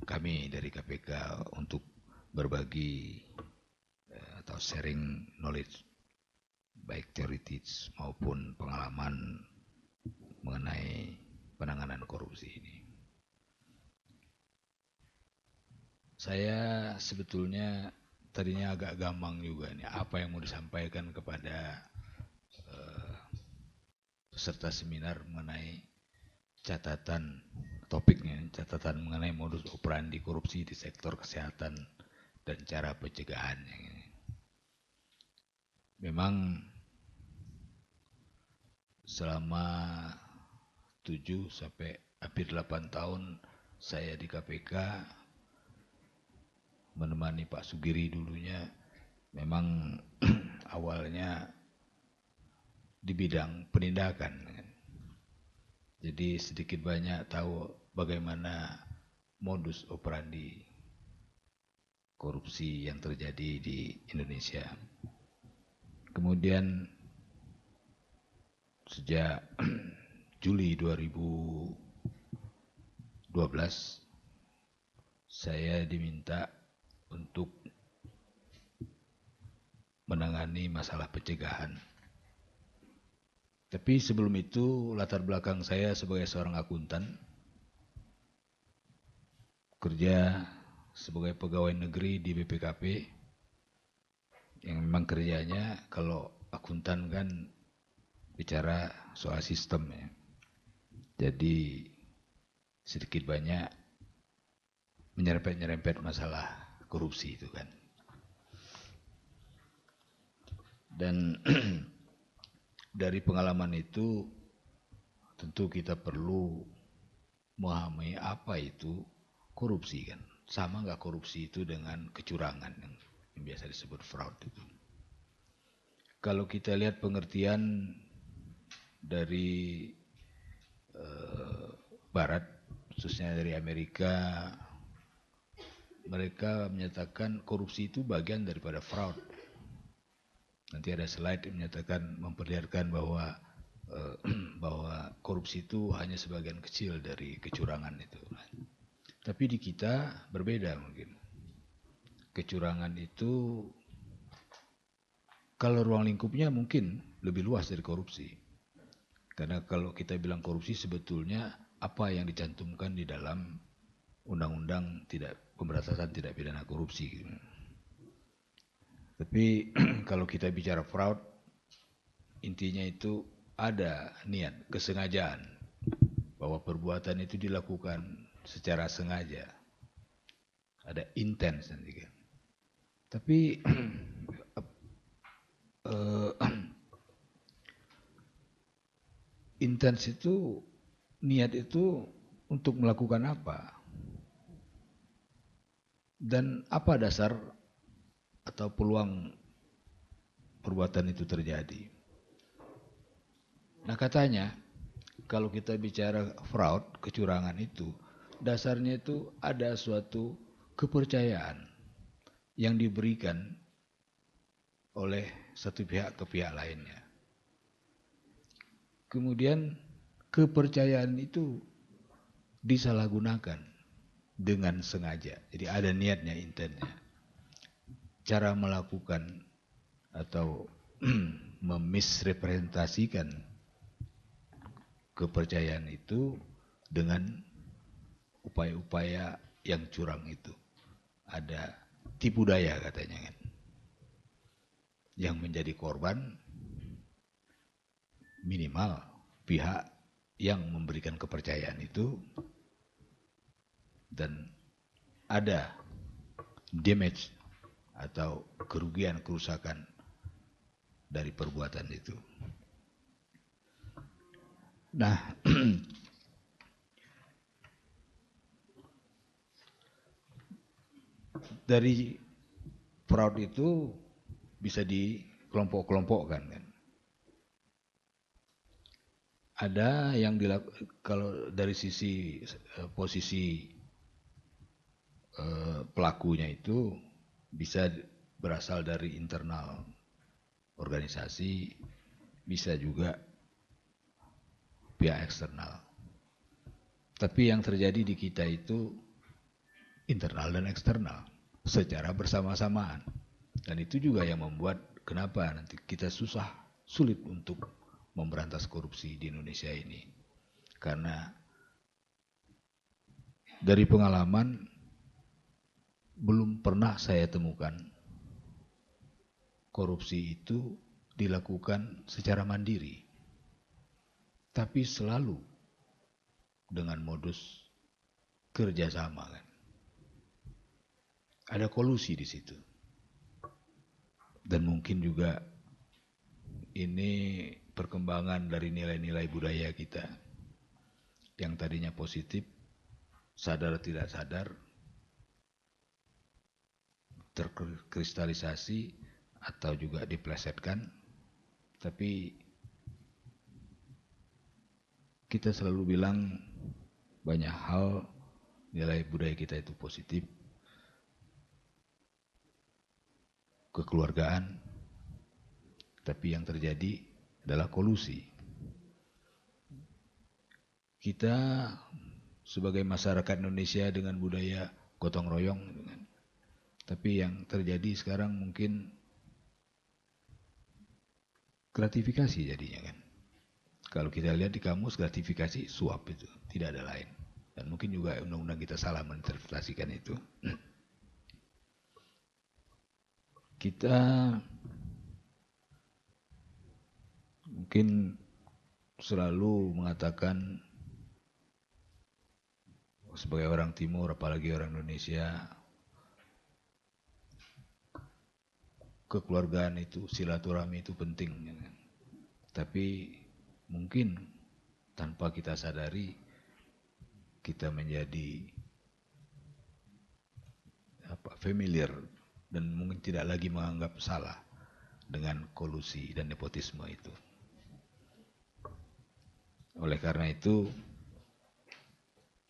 kami dari KPK untuk berbagi atau sharing knowledge baik teoritis maupun pengalaman mengenai penanganan korupsi ini. Saya sebetulnya tadinya agak gampang juga nih apa yang mau disampaikan kepada peserta seminar mengenai catatan topiknya, catatan mengenai modus operandi korupsi di sektor kesehatan dan cara pencegahannya. Memang selama 7 sampai hampir 8 tahun saya di KPK menemani Pak Sugiri dulunya, memang awalnya di bidang penindakan. Jadi sedikit banyak tahu bagaimana modus operandi korupsi yang terjadi di Indonesia. Kemudian sejak Juli 2012 saya diminta untuk menangani masalah pencegahan. Tapi sebelum itu latar belakang saya sebagai seorang akuntan, kerja sebagai pegawai negeri di BPKP, yang memang kerjanya kalau akuntan kan bicara soal sistem ya. Jadi sedikit banyak menyerempet masalah korupsi itu kan. Dan dari pengalaman itu tentu kita perlu memahami apa itu korupsi kan. Sama nggak korupsi itu dengan kecurangan yang biasa disebut fraud itu. Kalau kita lihat pengertian dari Barat, khususnya dari Amerika, mereka menyatakan korupsi itu bagian daripada fraud. Nanti ada slide yang menyatakan, memperlihatkan bahwa korupsi itu hanya sebagian kecil dari kecurangan itu. Tapi di kita berbeda mungkin. Kecurangan itu kalau ruang lingkupnya mungkin lebih luas dari korupsi. Karena kalau kita bilang korupsi sebetulnya apa yang dicantumkan di dalam undang-undang pemberantasan tidak pidana korupsi. Tapi kalau kita bicara fraud, intinya itu ada niat, kesengajaan bahwa perbuatan itu dilakukan secara sengaja. Ada intens nanti kan. Tapi intens itu, niat itu untuk melakukan apa? Dan apa dasar atau peluang perbuatan itu terjadi? Nah katanya, kalau kita bicara fraud, kecurangan itu, dasarnya itu ada suatu kepercayaan yang diberikan oleh satu pihak ke pihak lainnya. Kemudian kepercayaan itu disalahgunakan dengan sengaja. Jadi ada niatnya, intensnya. Cara melakukan atau memisrepresentasikan kepercayaan itu dengan upaya-upaya yang curang itu. Ada tipu daya katanya kan. Yang menjadi korban minimal pihak yang memberikan kepercayaan itu, dan ada damage atau kerugian, kerusakan dari perbuatan itu. Nah, dari fraud itu bisa dikelompok-kelompokkan kan. Ada yang kalau dari sisi posisi pelakunya itu bisa berasal dari internal organisasi, bisa juga pihak eksternal. Tapi yang terjadi di kita itu internal dan eksternal secara bersama-samaan. Dan itu juga yang membuat kenapa nanti kita sulit untuk memberantas korupsi di Indonesia ini. Karena dari pengalaman belum pernah saya temukan korupsi itu dilakukan secara mandiri, tapi selalu dengan modus kerjasama kan. Ada kolusi di situ. Dan mungkin juga ini perkembangan dari nilai-nilai budaya kita yang tadinya positif, sadar tidak sadar, terkristalisasi atau juga diplesetkan. Tapi kita selalu bilang banyak hal nilai budaya kita itu positif. Kekeluargaan, tapi yang terjadi adalah kolusi. Kita sebagai masyarakat Indonesia dengan budaya gotong royong, tapi yang terjadi sekarang mungkin gratifikasi jadinya kan. Kalau kita lihat di kamus, gratifikasi suap itu, tidak ada lain. Dan mungkin juga undang-undang kita salah menginterpretasikan itu. Kita mungkin selalu mengatakan sebagai orang Timur, apalagi orang Indonesia, kekeluargaan itu, silaturahmi itu penting. Tapi mungkin tanpa kita sadari, kita menjadi familiar dan mungkin tidak lagi menganggap salah dengan kolusi dan nepotisme itu. Oleh karena itu,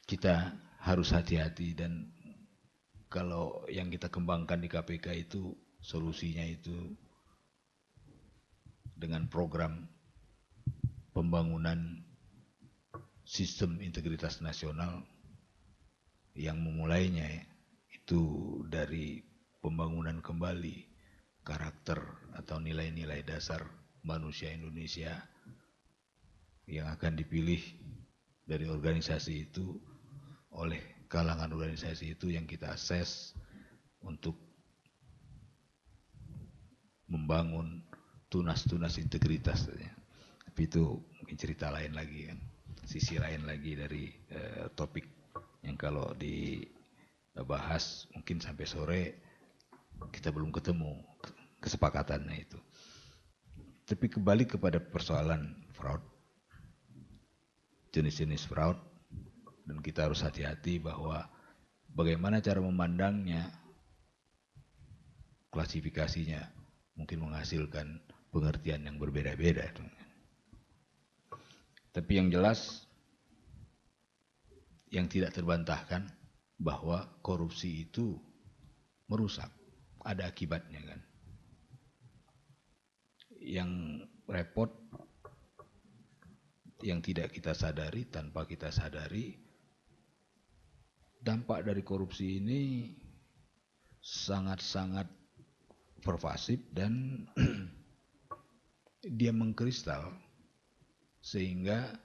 kita harus hati-hati, dan kalau yang kita kembangkan di KPK itu solusinya itu dengan program pembangunan sistem integritas nasional yang memulainya itu dari pembangunan kembali karakter atau nilai-nilai dasar manusia Indonesia yang akan dipilih dari organisasi itu, oleh kalangan organisasi itu yang kita akses untuk membangun tunas-tunas integritas. Tapi itu mungkin cerita lain lagi kan, sisi lain lagi dari topik yang kalau dibahas mungkin sampai sore kita belum ketemu kesepakatannya itu. Tapi kembali kepada persoalan fraud, jenis-jenis fraud, dan kita harus hati-hati bahwa bagaimana cara memandangnya, klasifikasinya mungkin menghasilkan pengertian yang berbeda-beda. Tapi yang jelas, yang tidak terbantahkan bahwa korupsi itu merusak, ada akibatnya kan. Yang repot, yang tidak kita sadari, tanpa kita sadari, dampak dari korupsi ini sangat-sangat pervasif dan dia mengkristal sehingga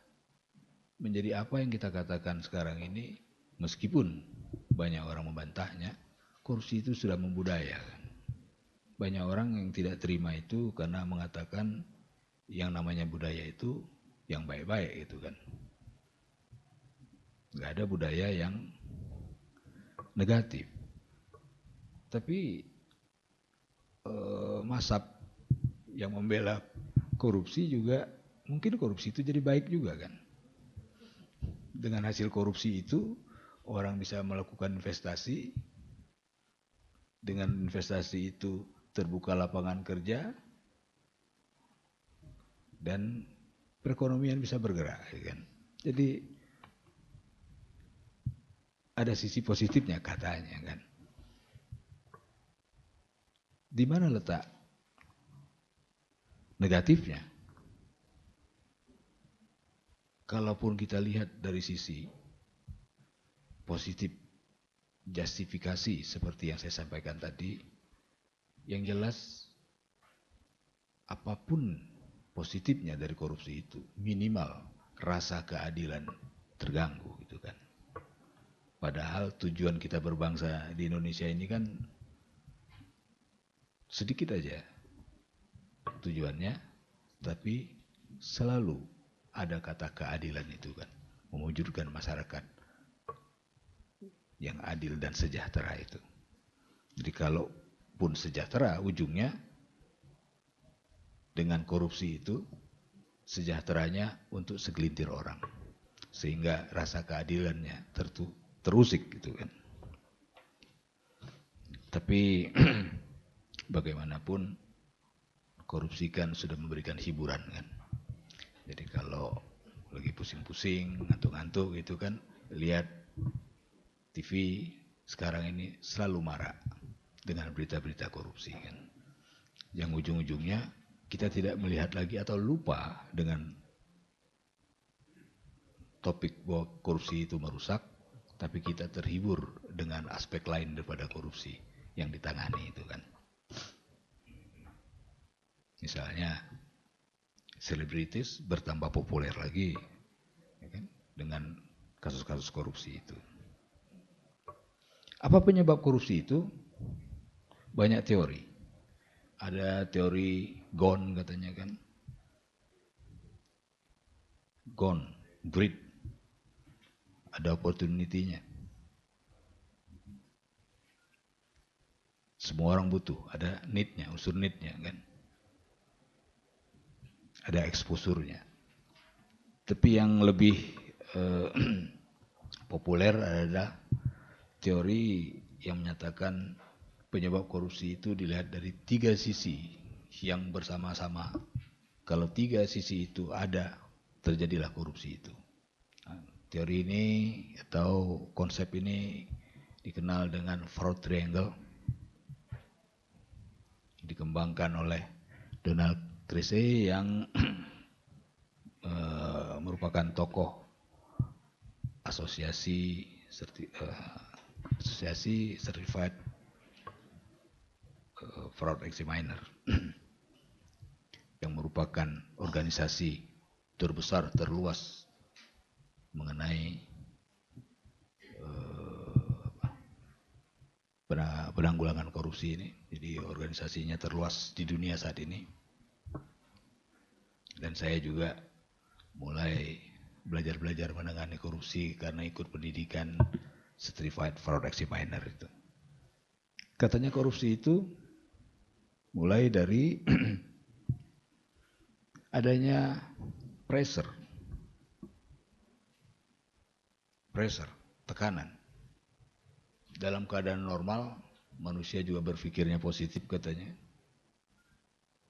menjadi apa yang kita katakan sekarang ini, meskipun banyak orang membantahnya, korupsi itu sudah membudaya. Banyak orang yang tidak terima itu karena mengatakan yang namanya budaya itu yang baik-baik itu kan. Nggak ada budaya yang negatif. Tapi mazhab yang membela korupsi juga, mungkin korupsi itu jadi baik juga kan. Dengan hasil korupsi itu orang bisa melakukan investasi, dengan investasi itu terbuka lapangan kerja dan perekonomian bisa bergerak kan. Jadi ada sisi positifnya katanya kan. Di mana letak negatifnya? Kalaupun kita lihat dari sisi positif justifikasi seperti yang saya sampaikan tadi. Yang jelas apapun positifnya dari korupsi itu, minimal rasa keadilan terganggu gitu kan. Padahal tujuan kita berbangsa di Indonesia ini kan sedikit aja tujuannya, tapi selalu ada kata keadilan itu kan, mewujudkan masyarakat yang adil dan sejahtera itu. Jadi kalau pun sejahtera, ujungnya dengan korupsi itu sejahteranya untuk segelintir orang, sehingga rasa keadilannya terusik gitu kan. Tapi bagaimanapun korupsi kan sudah memberikan hiburan kan. Jadi kalau lagi pusing-pusing, ngantuk-ngantuk gitu kan, lihat TV sekarang ini selalu marak dengan berita-berita korupsi kan. Yang ujung-ujungnya kita tidak melihat lagi atau lupa dengan topik bahwa korupsi itu merusak, tapi kita terhibur dengan aspek lain daripada korupsi yang ditangani itu kan. Misalnya selebritis bertambah populer lagi ya kan, dengan kasus-kasus korupsi itu. Apa penyebab korupsi itu? Banyak teori. Ada teori gone katanya kan. Gone, greed. Ada opportunity-nya. Semua orang butuh, ada need-nya, unsur need-nya kan. Ada exposure-nya. Tapi yang lebih populer adalah teori yang menyatakan penyebab korupsi itu dilihat dari 3 sisi yang bersama-sama. Kalau 3 sisi itu ada, terjadilah korupsi itu. Teori ini atau konsep ini dikenal dengan fraud triangle. Dikembangkan oleh Donald Kruse yang merupakan tokoh asosiasi Certified Fraud Examiner yang merupakan organisasi terbesar, terluas mengenai penanggulangan korupsi ini. Jadi organisasinya terluas di dunia saat ini. Dan saya juga mulai belajar menangani korupsi karena ikut pendidikan Certified Fraud Examiner itu. Katanya korupsi itu mulai dari adanya pressure, tekanan. Dalam keadaan normal, manusia juga berpikirnya positif katanya.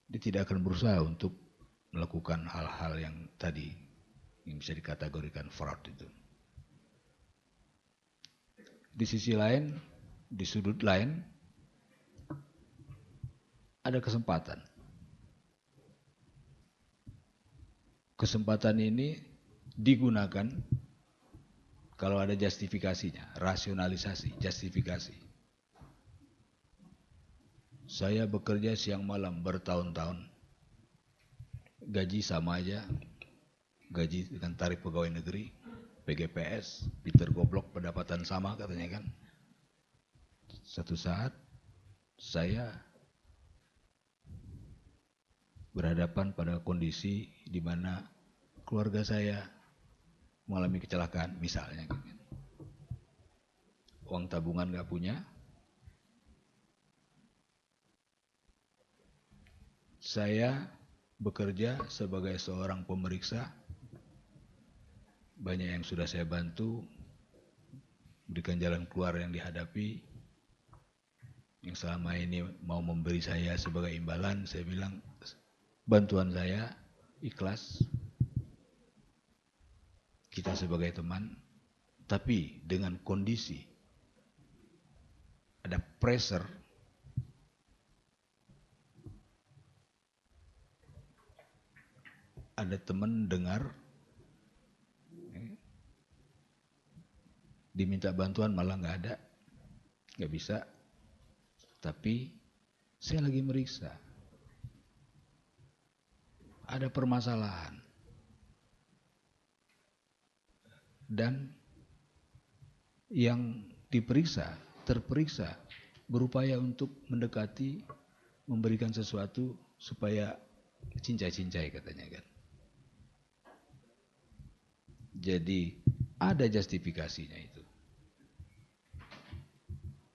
Dia tidak akan berusaha untuk melakukan hal-hal yang tadi, yang bisa dikategorikan fraud itu. Di sisi lain, di sudut lain, ada kesempatan. Kesempatan ini digunakan kalau ada justifikasinya, rasionalisasi, justifikasi. Saya bekerja siang malam bertahun-tahun, gaji sama aja, gaji dengan tarif pegawai negeri, PGPS, Peter Goblok, pendapatan sama katanya kan. Satu saat saya berhadapan pada kondisi di mana keluarga saya mengalami kecelakaan misalnya. Uang tabungan gak punya. Saya bekerja sebagai seorang pemeriksa. Banyak yang sudah saya bantu, berikan jalan keluar yang dihadapi. Yang selama ini mau memberi saya sebagai imbalan, saya bilang bantuan saya ikhlas. Kita sebagai teman, tapi dengan kondisi ada pressure, ada teman dengar, diminta bantuan malah nggak ada, nggak bisa, tapi saya lagi meriksa. Ada permasalahan. Dan yang terperiksa, berupaya untuk mendekati, memberikan sesuatu supaya cincai-cincai katanya kan. Jadi ada justifikasinya itu.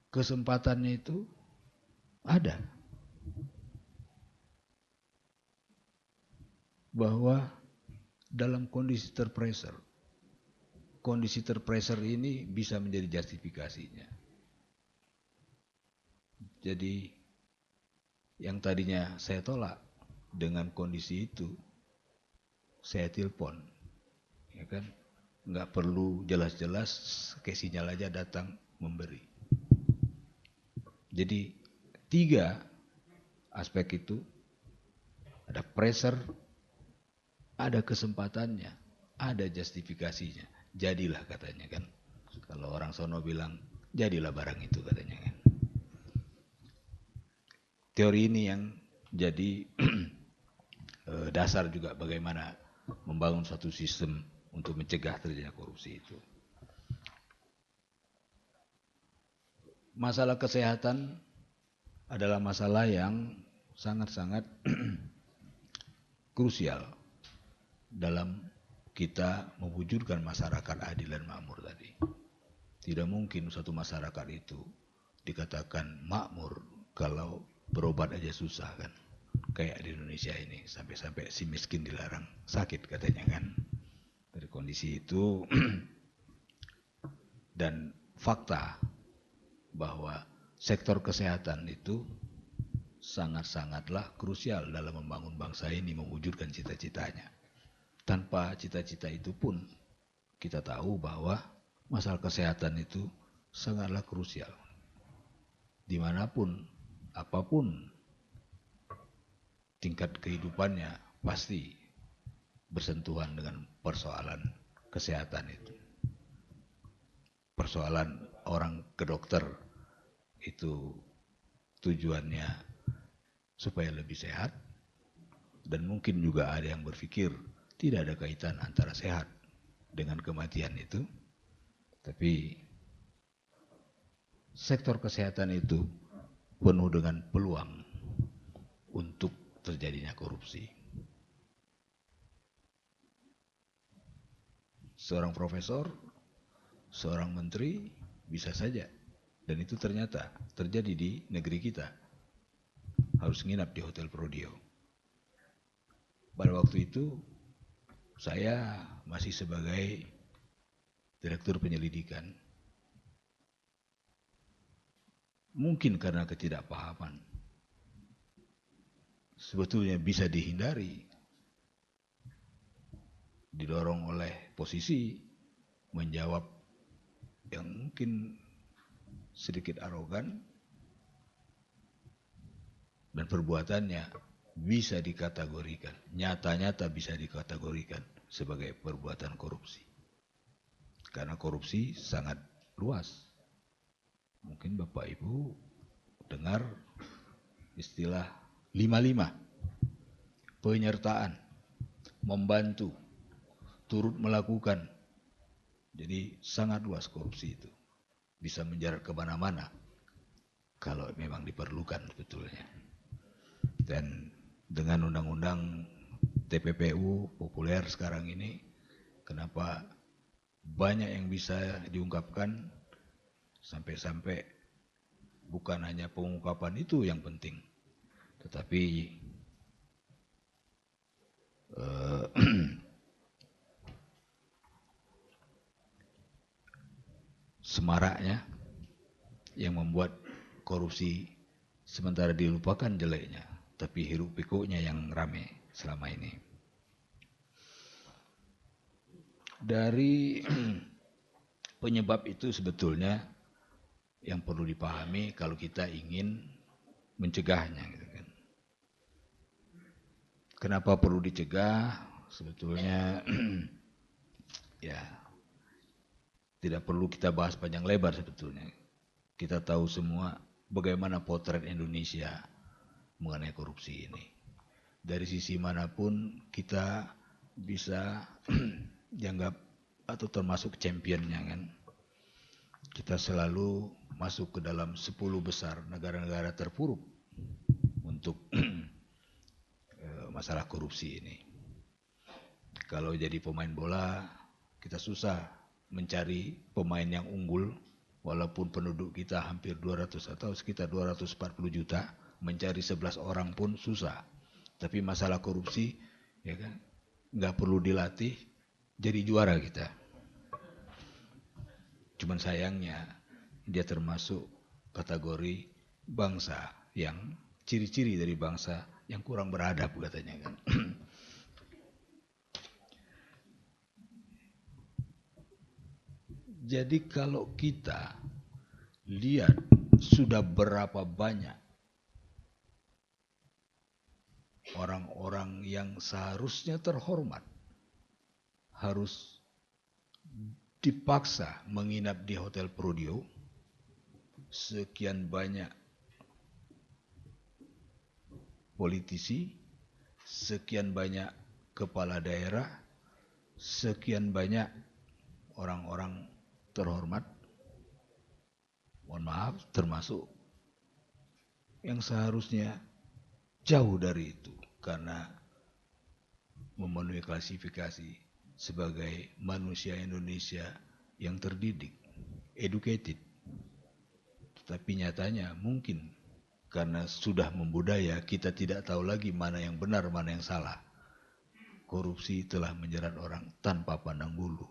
Kesempatannya itu ada. Bahwa dalam kondisi terpressure ini bisa menjadi justifikasinya. Jadi yang tadinya saya tolak, dengan kondisi itu saya telepon, ya kan, nggak perlu jelas-jelas, kayak sinyal aja datang memberi. Jadi 3 aspek itu, ada pressure, ada kesempatannya, ada justifikasinya. Jadilah katanya kan. Kalau orang sono bilang, jadilah barang itu katanya kan. Teori ini yang jadi dasar juga bagaimana membangun suatu sistem untuk mencegah terjadinya korupsi itu. Masalah kesehatan adalah masalah yang sangat-sangat krusial dalam kita mewujudkan masyarakat adil dan makmur tadi. Tidak mungkin suatu masyarakat itu dikatakan makmur kalau berobat aja susah kan. Kayak di Indonesia ini, sampai-sampai si miskin dilarang sakit katanya kan. Dari kondisi itu dan fakta bahwa sektor kesehatan itu sangat-sangatlah krusial dalam membangun bangsa ini, mewujudkan cita-citanya. Tanpa cita-cita itu pun kita tahu bahwa masalah kesehatan itu sangatlah krusial. Dimanapun, apapun tingkat kehidupannya pasti bersentuhan dengan persoalan kesehatan itu. Persoalan orang ke dokter itu tujuannya supaya lebih sehat, dan mungkin juga ada yang berpikir tidak ada kaitan antara sehat dengan kematian itu. Tapi sektor kesehatan itu penuh dengan peluang untuk terjadinya korupsi. Seorang profesor, seorang menteri bisa saja, dan itu ternyata terjadi di negeri kita, harus nginap di Hotel Prodio. Pada waktu itu saya masih sebagai direktur penyelidikan. Mungkin karena ketidakpahaman, sebetulnya bisa dihindari, didorong oleh posisi menjawab yang mungkin sedikit arogan, dan perbuatannya bisa dikategorikan, nyata-nyata bisa dikategorikan sebagai perbuatan korupsi. Karena korupsi sangat luas. Mungkin Bapak Ibu dengar istilah 5-5. Penyertaan, membantu, turut melakukan. Jadi sangat luas korupsi itu. Bisa menjalar kemana-mana kalau memang diperlukan sebetulnya. Dan dengan undang-undang TPPU populer sekarang ini, kenapa banyak yang bisa diungkapkan, sampai-sampai bukan hanya pengungkapan itu yang penting, tetapi semaraknya yang membuat korupsi sementara dilupakan jeleknya, tapi hiruk pikuknya yang rame selama ini. Dari penyebab itu sebetulnya yang perlu dipahami kalau kita ingin mencegahnya, gitu kan. Kenapa perlu dicegah? Sebetulnya ya tidak perlu kita bahas panjang lebar sebetulnya. Kita tahu semua bagaimana potret Indonesia mengenai korupsi ini. Dari sisi manapun kita bisa dianggap atau termasuk championnya kan. Kita selalu masuk ke dalam 10 besar negara-negara terpuruk untuk masalah korupsi ini. Kalau jadi pemain bola, kita susah mencari pemain yang unggul, walaupun penduduk kita hampir 200 atau sekitar 240 juta, mencari 11 orang pun susah. Tapi masalah korupsi, ya kan, nggak perlu dilatih, jadi juara kita. Cuman sayangnya dia termasuk kategori bangsa yang ciri-ciri dari bangsa yang kurang beradab katanya kan. Jadi kalau kita lihat sudah berapa banyak orang-orang yang seharusnya terhormat harus dipaksa menginap di Hotel Prodio, sekian banyak politisi, sekian banyak kepala daerah, sekian banyak orang-orang terhormat, mohon maaf, termasuk yang seharusnya jauh dari itu karena memenuhi klasifikasi sebagai manusia Indonesia yang terdidik, educated. Tetapi nyatanya mungkin karena sudah membudaya, kita tidak tahu lagi mana yang benar, mana yang salah. Korupsi telah menjerat orang tanpa pandang bulu.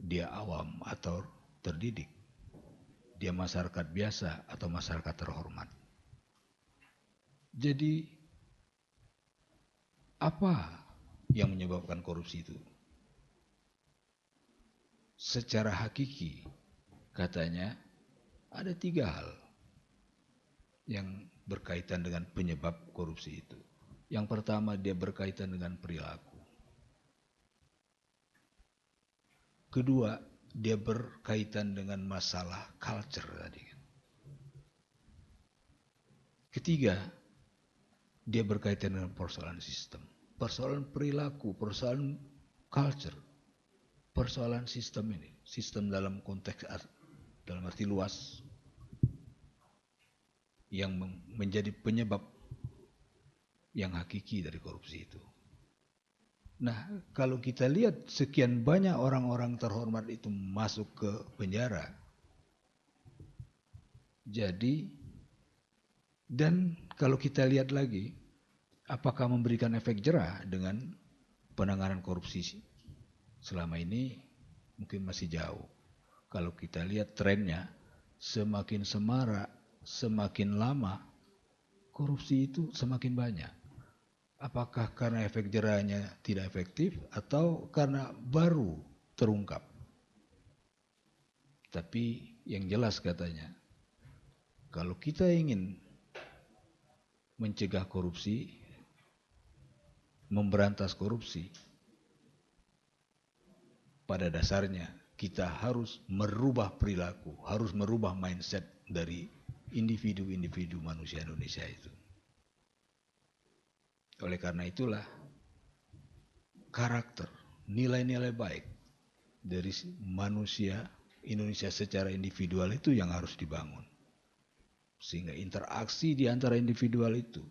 Dia awam atau terdidik. Dia masyarakat biasa atau masyarakat terhormat. Jadi, apa yang menyebabkan korupsi itu? Secara hakiki, katanya ada 3 hal yang berkaitan dengan penyebab korupsi itu. Yang pertama, dia berkaitan dengan perilaku. Kedua, dia berkaitan dengan masalah culture tadi. Ketiga, dia berkaitan dengan persoalan sistem. Persoalan perilaku, persoalan culture, persoalan sistem ini. Sistem dalam konteks, dalam arti luas, yang menjadi penyebab yang hakiki dari korupsi itu. Nah, kalau kita lihat sekian banyak orang-orang terhormat itu masuk ke penjara. Jadi, dan kalau kita lihat lagi, apakah memberikan efek jerah dengan penanganan korupsi selama ini? Mungkin masih jauh. Kalau kita lihat trennya, semakin semarak, semakin lama, korupsi itu semakin banyak. Apakah karena efek jerahnya tidak efektif atau karena baru terungkap? Tapi yang jelas katanya, kalau kita ingin mencegah korupsi, memberantas korupsi, pada dasarnya kita harus merubah perilaku, harus merubah mindset dari individu-individu manusia Indonesia itu. Oleh karena itulah karakter, nilai-nilai baik dari manusia Indonesia secara individual itu yang harus dibangun. Sehingga interaksi di antara individual itu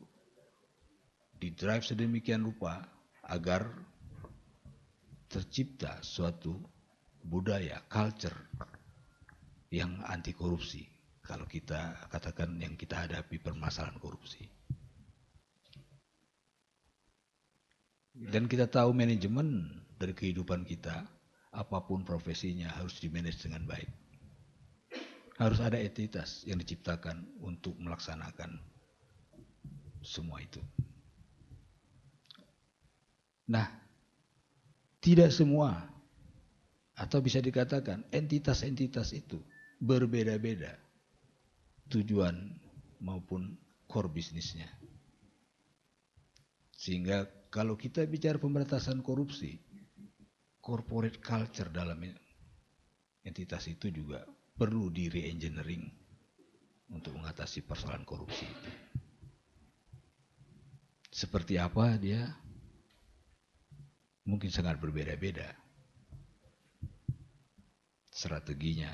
didrive sedemikian rupa agar tercipta suatu budaya, culture yang anti korupsi. Kalau kita katakan yang kita hadapi permasalahan korupsi. Dan kita tahu manajemen dari kehidupan kita, apapun profesinya harus dimanage dengan baik. Harus ada entitas yang diciptakan untuk melaksanakan semua itu. Nah, tidak semua, atau bisa dikatakan entitas-entitas itu berbeda-beda tujuan maupun core bisnisnya. Sehingga kalau kita bicara pemberantasan korupsi, corporate culture dalam entitas itu juga perlu di re-engineering mengatasi persoalan korupsi itu. Seperti apa dia? Mungkin sangat berbeda-beda strateginya,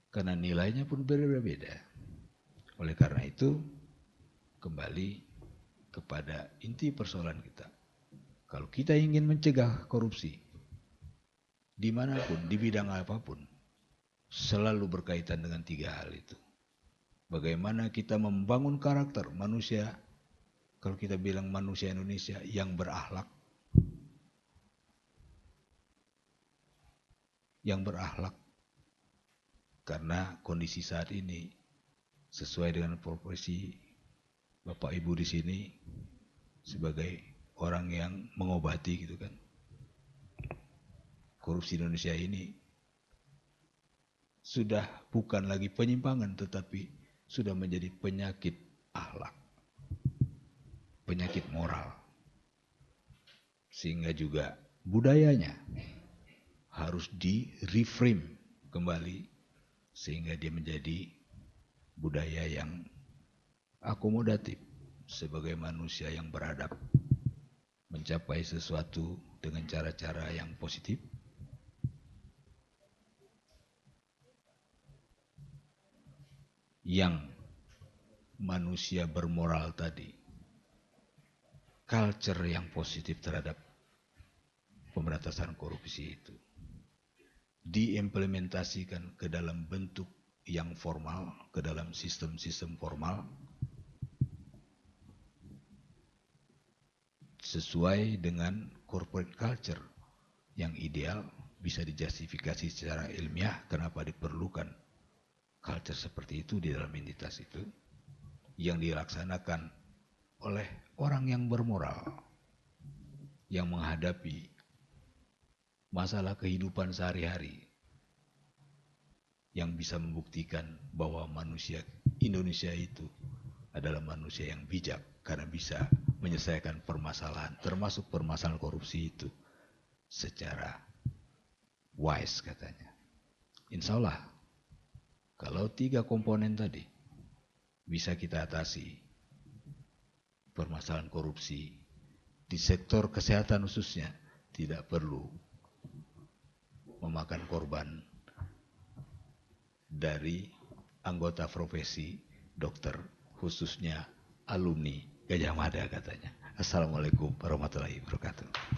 karena nilainya pun berbeda-beda. Oleh karena itu, kembali kepada inti persoalan kita. Kalau kita ingin mencegah korupsi, dimanapun, di bidang apapun, selalu berkaitan dengan tiga hal itu. Bagaimana kita membangun karakter manusia, kalau kita bilang manusia Indonesia yang berakhlak, karena kondisi saat ini sesuai dengan profesi Bapak Ibu di sini sebagai orang yang mengobati gitu kan. Korupsi Indonesia ini sudah bukan lagi penyimpangan, tetapi sudah menjadi penyakit akhlak, penyakit moral. Sehingga juga budayanya harus di-reframe kembali sehingga dia menjadi budaya yang akomodatif sebagai manusia yang beradab, mencapai sesuatu dengan cara-cara yang positif, yang manusia bermoral tadi, culture yang positif terhadap pemberantasan korupsi itu diimplementasikan ke dalam bentuk yang formal, ke dalam sistem-sistem formal, sesuai dengan corporate culture yang ideal, bisa dijustifikasi secara ilmiah kenapa diperlukan culture seperti itu di dalam entitas itu, yang dilaksanakan oleh orang yang bermoral, yang menghadapi masalah kehidupan sehari-hari, yang bisa membuktikan bahwa manusia Indonesia itu adalah manusia yang bijak karena bisa menyelesaikan permasalahan, termasuk permasalahan korupsi itu secara wise katanya. Insya Allah, kalau 3 komponen tadi bisa kita atasi permasalahan korupsi di sektor kesehatan khususnya, tidak perlu memakan korban dari anggota profesi dokter, khususnya alumni Gajah Mada katanya. Assalamualaikum warahmatullahi wabarakatuh.